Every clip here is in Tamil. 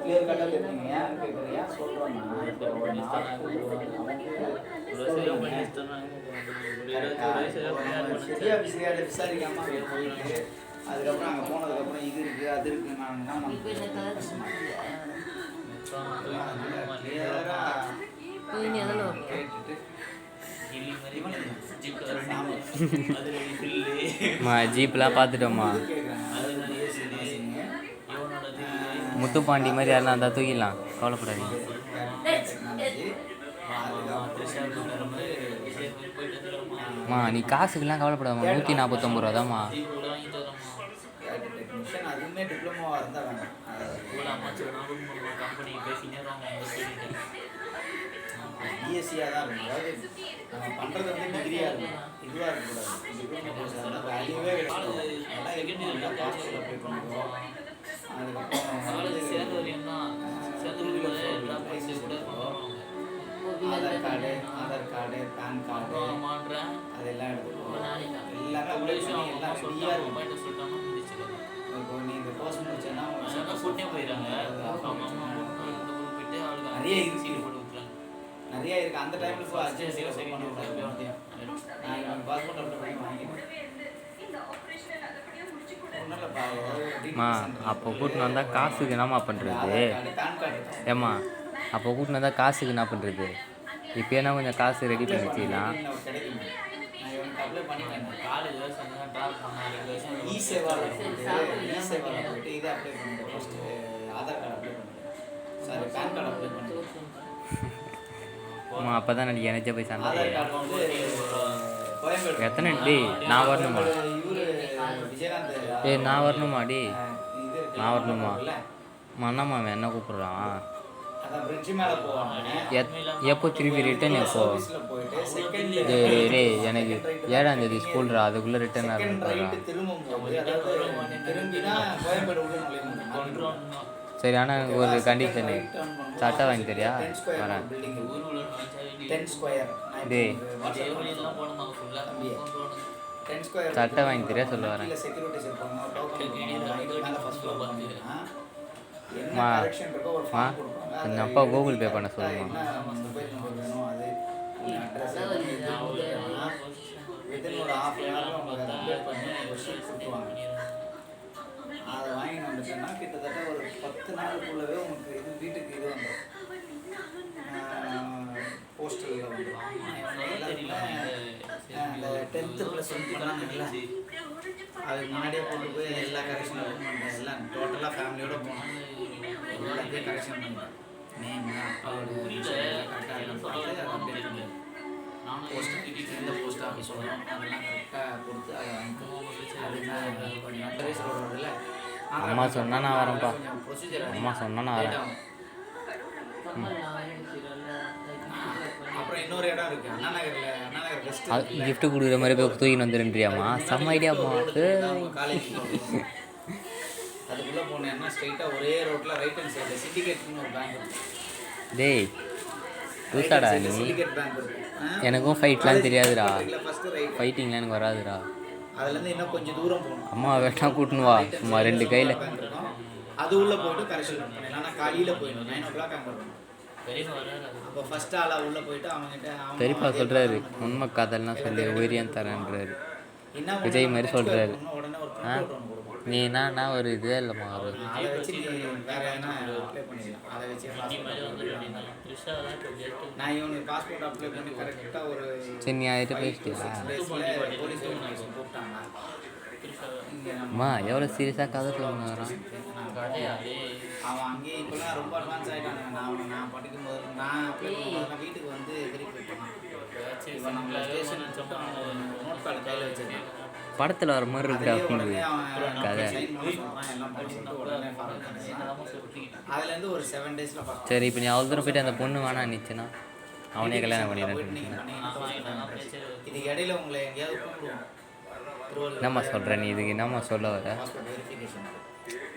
கிளியர் கட்டாக தெரிஞ்சுங்க. ஏன் கேட்குறீங்க சொல்கிறேன். சரியா விசாரிக்காமல் போயிட்டு அதுக்கப்புறம் அங்கே போனதுக்கப்புறம் இது இருக்குது அது இருக்குது நான் கேட்டுட்டு ஜீப்லாம் பார்த்துட்டோம்மா. முத்துப்பாண்டி மாதிரி யாருன்னா இருந்தால் தூக்கிடலாம், கவலைப்படாதீங்க. நீ காசுக்கெல்லாம் கவலைப்படாதம்மா. 149 ரூபா தான்மா. ஈஸியாக தான் இருக்கும். அதாவது நம்ம பண்ணுறது வந்து டிகிரியாக இருக்கும், இதுவாக இருக்கக்கூடாது. டிப்ளமோ கோர்ஸ் அதெல்லாம் வேல்யூவே கிடையாது. எல்லாம் பாஸ்போர்ட் அப்ளை பண்ணுவோம். அதுக்கப்புறம் ஆதார் கார்டு பேன் கார்டு அதெல்லாம் எடுத்துக்கணும். எல்லாமே அப்ளை பண்ணி எல்லாம் ரெடியாக இருக்கும். இப்போ நீ இந்த கோர்ஸ் முடிச்சேன்னா நிறைய இருக்கு, நிறைய இருக்குது. அந்த டைமில் இப்போ அர்ஜென்ட் நான் பாஸ்போர்ட் அப்ளை பண்ணி வாங்கிட்டேன். அப்போ கூட்டின்னு வந்தால் காசுக்கு என்னம்மா பண்ணுறது? ஏம்மா அப்போ கூட்டின்னு வந்தால் காசுக்கு என்ன பண்ணுறது? இப்போ என்ன கொஞ்சம் காசு ரெடி பண்ணி வச்சுக்கலாம். அப்போ தான் எனக்கு எனச்சே போய் சண்டை. எத்தனை டி நான் வரணுமா? நான் வரணுமா டி? நான் வரணுமா? அண்ணாம்மா என்ன கூப்பிட்றான்? எப்போ திரும்பி ரிட்டன்? எப்போ? எனக்கு 7ஆம் தேதி ஸ்கூல்ரா, அதுக்குள்ளே ரிட்டன் ஆரம்பிக்கிறா. சரி, ஆனால் ஒரு கண்டிஷனு, சட்டை வாங்கி தெரியா? வரேன். சட்டை வாங்கி தெரியா சொல்ல வரேன். எங்கள் அப்பா கூகுள் பே பண்ண சொல்லுமா? அதை வாங்கி வந்துட்டேன்னா கிட்டத்தட்ட ஒரு 10 நாளுக்குள்ளவே உங்களுக்கு இது வீட்டுக்கு இது வந்துடும். போஸ்டலில் வந்துடும். அந்த 10th + 20 அதுக்கு முன்னாடியே கொண்டு போய் எல்லா கரெக்ஷனும் பண்ணுறேன். எல்லாம் டோட்டலாக ஃபேமிலியோடு போனோம். எல்லாத்தையும் கரெக்ஷன் பண்ணுறேன். நேம் கரெக்டாக பார்த்து அதை அப்டேட் பண்ணுவேன். போஸ்ட் எந்த போஸ்ட் ஆஃபீஸ் சொல்லணும் அதெல்லாம் கரெக்டாக கொடுத்து அதை வாங்கி சொல்கிறதில்ல. அம்மா சொன்னால் நான் வரேன்ப்பா. அம்மா சொன்னால் நான் வரேன். அப்புறம் இன்னொரு இடம் இருக்குது அண்ணா நகரில். அண்ணா நகர் பெஸ்ட்டு கிஃப்ட்டு கொடுக்குற மாதிரி போய் தூக்கின்னு வந்துருன்றியாம்மா? செம்ம ஐடியாப்பா. காலேஜ் அதுக்குள்ளே போனேன்னா ஸ்ட்ரைட்டாக ஒரே ரோட்டில் ரைட் ஹேண்ட் சைடில் சிண்டிகேட்னு ஒரு பேங்க் இருக்குது. டேய் புதுசாடா நீ? சிண்டிகேட் பேங்க் இருக்குது. எனக்கும் ஃபைட்லாம் தெரியாதுடா, ஃபைட்டிங்லாம் எனக்கு வராதுடா. அதுலேருந்து இன்னும் கொஞ்சம் தூரம் போகணும். அம்மா வேணா கூட்டின்னு வா, சும்மா 2 கையில். அது உள்ளே போய்ட்டு கரெக்ஷன் பண்ணிடலாம். ஆனால் காலையில் போயிடணும். 9 o'clock அங்கே இருக்கணும். அப்போ ஃபஸ்ட்டு ஆளாக உள்ளே போயிட்டு அவங்ககிட்ட பெரியப்பா சொல்கிறாரு உண்மை காதல்னா சொல்லி உயிரியம் தரேன்றாரு. விஜய் மாதிரி சொல்கிறாரு. உடனே ஒரு நீ என்ன ஒரு இதே இல்லைம்மா. ஒரு அதை வச்சு நீ வேறு எதனா அப்ளை பண்ணிடலாம். அதை வச்சு நான் இவனுக்கு பாஸ்போர்ட் அப்ளை பண்ணி கரெக்டாக ஒரு சரி நீ ஆகிட்டு பேசிட்டியா? போலீஸ் கூப்பிட்டாங்க. அம்மா எவ்வளோ சீரியஸாக கதை சொல்லுங்கிறான் அவன் அங்கேயே இப்போலாம் ரொம்ப அட்வான்ஸ் ஆகிட்டானுங்க. நான் படிக்கும்போது நான் அப்ளை பண்ணும்போது வீட்டுக்கு வந்து வெரிஃபை பண்ணான். இவன் நம்மளை ஸ்டேஷன் நோட் பேட் கையில் வச்சுருக்கேன். படத்தில் வர மாதிரி இருக்குடா உங்களுக்கு கதை. அதுலேருந்து ஒரு 7 days சரி இப்போ நீ அவ்வளோ தூரம் போயிட்டு அந்த பொண்ணு வேணாம் நினச்சின்னா அவனே கல்யாணம் பண்ணிடுறேன். இதுக்கு இடையில உங்களை எங்கேயாவது கூப்பிடுவோம். என்னம்மா சொல்கிறேன் நீ? இதுக்கு என்னம்மா சொல்ல வர?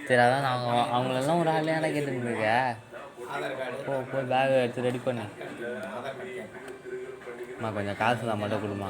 சரி அதான் நான் அவங்களெல்லாம் ஒரு ஆளையான கேட்டுருக்க. போய் பேக் எடுத்து ரெடி பண்ணு. அம்மா கொஞ்சம் காசு தான் மட்டும் கொடுமா.